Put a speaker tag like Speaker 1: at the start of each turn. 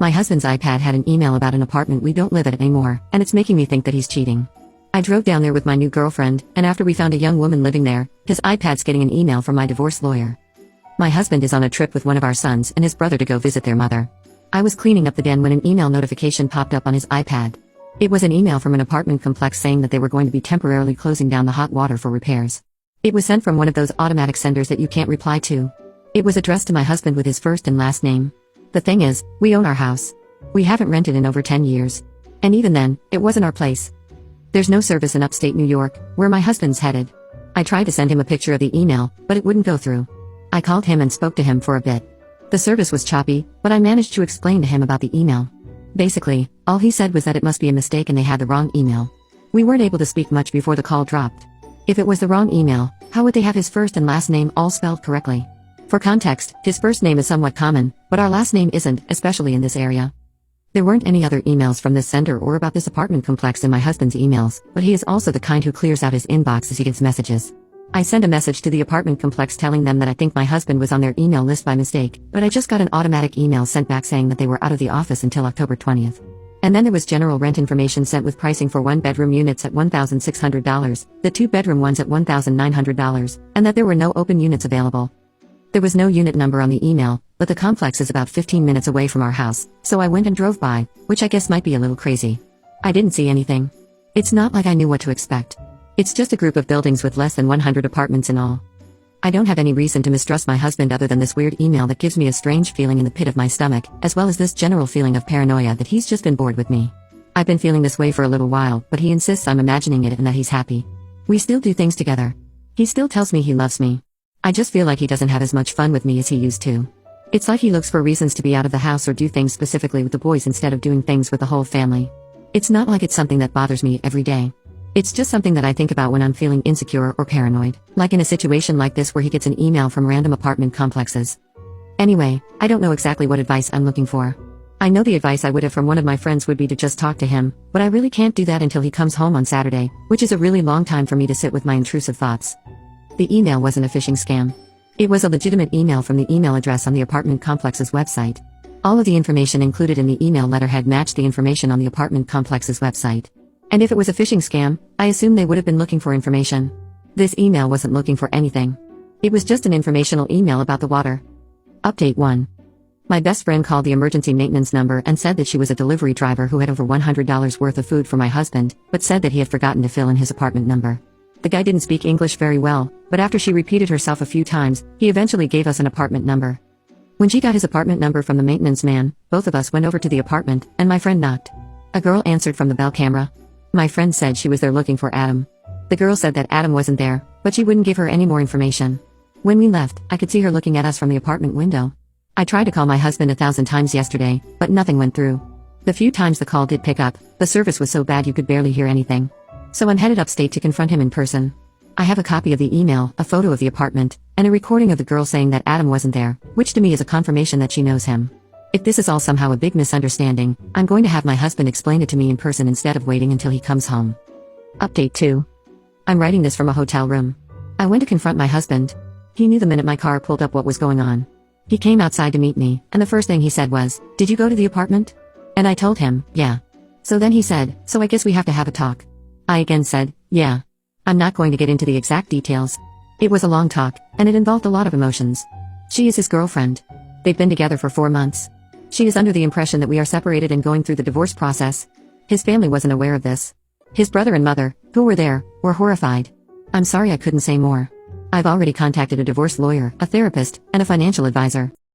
Speaker 1: My husband's iPad had an email about an apartment we don't live at anymore, and it's making me think that he's cheating. I drove down there with my new girlfriend, and after we found a young woman living there, his iPad's getting an email from my divorce lawyer. My husband is on a trip with one of our sons and his brother to go visit their mother. I was cleaning up the den when an email notification popped up on his iPad. It was an email from an apartment complex saying that they were going to be temporarily closing down the hot water for repairs. It was sent from one of those automatic senders that you can't reply to. It was addressed to my husband with his first and last name. The thing is, we own our house. We haven't rented in over 10 years. And even then, it wasn't our place. There's no service in upstate New York, where my husband's headed. I tried to send him a picture of the email, but it wouldn't go through. I called him and spoke to him for a bit. The service was choppy, but I managed to explain to him about the email. Basically, all he said was that it must be a mistake and they had the wrong email. We weren't able to speak much before the call dropped. If it was the wrong email, how would they have his first and last name all spelled correctly? For context, his first name is somewhat common, but our last name isn't, especially in this area. There weren't any other emails from this sender or about this apartment complex in my husband's emails, but he is also the kind who clears out his inbox as he gets messages. I sent a message to the apartment complex telling them that I think my husband was on their email list by mistake, but I just got an automatic email sent back saying that they were out of the office until October 20th. And then there was general rent information sent with pricing for one-bedroom units at $1,600, the two-bedroom ones at $1,900, and that there were no open units available. There was no unit number on the email, but the complex is about 15 minutes away from our house, so I went and drove by, which I guess might be a little crazy. I didn't see anything. It's not like I knew what to expect. It's just a group of buildings with less than 100 apartments in all. I don't have any reason to mistrust my husband other than this weird email that gives me a strange feeling in the pit of my stomach, as well as this general feeling of paranoia that he's just been bored with me. I've been feeling this way for a little while, but he insists I'm imagining it and that he's happy. We still do things together. He still tells me he loves me. I just feel like he doesn't have as much fun with me as he used to. It's like he looks for reasons to be out of the house or do things specifically with the boys instead of doing things with the whole family. It's not like it's something that bothers me every day. It's just something that I think about when I'm feeling insecure or paranoid, like in a situation like this where he gets an email from random apartment complexes. Anyway, I don't know exactly what advice I'm looking for. I know the advice I would have from one of my friends would be to just talk to him, but I really can't do that until he comes home on Saturday, which is a really long time for me to sit with my intrusive thoughts. The email wasn't a phishing scam. It was a legitimate email from the email address on the apartment complex's website. All of the information included in the email letterhead matched the information on the apartment complex's website. And if it was a phishing scam, I assume they would have been looking for information. This email wasn't looking for anything. It was just an informational email about the water. Update 1. My best friend called the emergency maintenance number and said that she was a delivery driver who had over $100 worth of food for my husband, but said that he had forgotten to fill in his apartment number. The guy didn't speak English very well, but after she repeated herself a few times, he eventually gave us an apartment number. When she got his apartment number from the maintenance man, both of us went over to the apartment, and my friend knocked. A girl answered from the bell camera. My friend said she was there looking for Adam. The girl said that Adam wasn't there, but she wouldn't give her any more information. When we left, I could see her looking at us from the apartment window. I tried to call my husband 1,000 times yesterday, but nothing went through. The few times the call did pick up, the service was so bad you could barely hear anything. So I'm headed upstate to confront him in person. I have a copy of the email, a photo of the apartment, and a recording of the girl saying that Adam wasn't there, which to me is a confirmation that she knows him. If this is all somehow a big misunderstanding, I'm going to have my husband explain it to me in person instead of waiting until he comes home. Update 2. I'm writing this from a hotel room. I went to confront my husband. He knew the minute my car pulled up what was going on. He came outside to meet me, and the first thing he said was, "Did you go to the apartment?" And I told him, "Yeah." So then he said, "So I guess we have to have a talk." I again said, "Yeah." I'm not going to get into the exact details. It was a long talk, and it involved a lot of emotions. She is his girlfriend. They've been together for 4 months. She is under the impression that we are separated and going through the divorce process. His family wasn't aware of this. His brother and mother, who were there, were horrified. I'm sorry I couldn't say more. I've already contacted a divorce lawyer, a therapist, and a financial advisor.